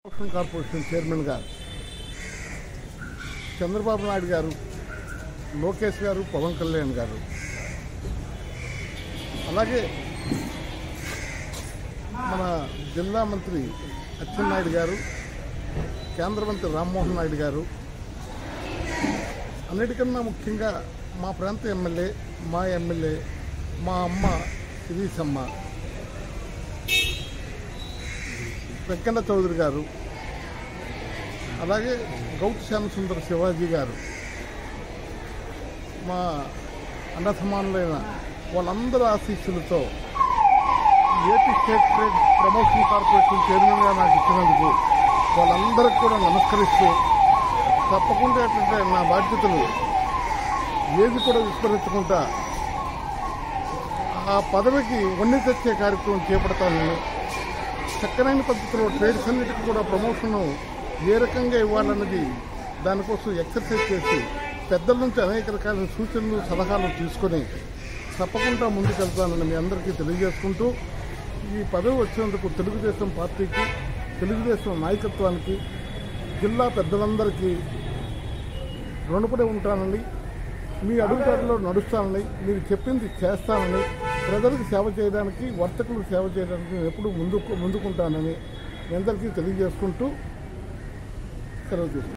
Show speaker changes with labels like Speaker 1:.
Speaker 1: Corporation chairman గారు చంద్రబాబు నాయుడు గారు, లోకేష్ గారు, పవన్ కళ్యాణ్ గారు, అలాగే మన జిల్లా మంత్రి అచ్చెన్నాయుడు గారు, కేంద్ర మంత్రి రామ్మోహన్ నాయుడు గారు, అన్నిటికన్నా ముఖ్యంగా మా ప్రాంత ఎమ్మెల్యే, మా అమ్మ శిరీషమ్మ, వెంకన్న చౌదరి గారు, అలాగే గౌట్ శ్యామసుందర్ శివాజీ గారు, మా అన్న సమానులైన వాళ్ళందరి ఆశీస్సులతో AP state trade promotion corporation చైర్మన్గా నాకు ఇచ్చినందుకు వాళ్ళందరికీ కూడా నమస్కరిస్తూ, తప్పకుండా ఏంటంటే నా బాధ్యతలు ఏది కూడా విస్మరించకుండా ఆ పదవికి వన్నె తెచ్చే కార్యక్రమం చేపడతానని, చక్కనైన పద్ధతిలో ట్రేడ్స్ అన్నిటికీ కూడా ప్రమోషన్ ఏ రకంగా ఇవ్వాలన్నది దానికోసం ఎక్సర్సైజ్ చేసి పెద్దల నుంచి అనేక రకాల సూచనలు, సలహాలు తీసుకొని తప్పకుండా ముందుకెళ్తానని మీ అందరికీ తెలియజేసుకుంటూ, ఈ పదవి వచ్చినందుకు తెలుగుదేశం పార్టీకి, తెలుగుదేశం నాయకత్వానికి, జిల్లా పెద్దలందరికీ రుణపడి ఉంటానని, మీ అడుగుదారిలో నడుస్తానని, మీరు చెప్పింది చేస్తానని, ప్రజలకు సేవ చేయడానికి, వర్తకులకు సేవ చేయడానికి నేను ఎప్పుడూ ముందుకుంటానని మీ అందరికీ తెలియజేసుకుంటూ సెలవు తీసుకుంటాను.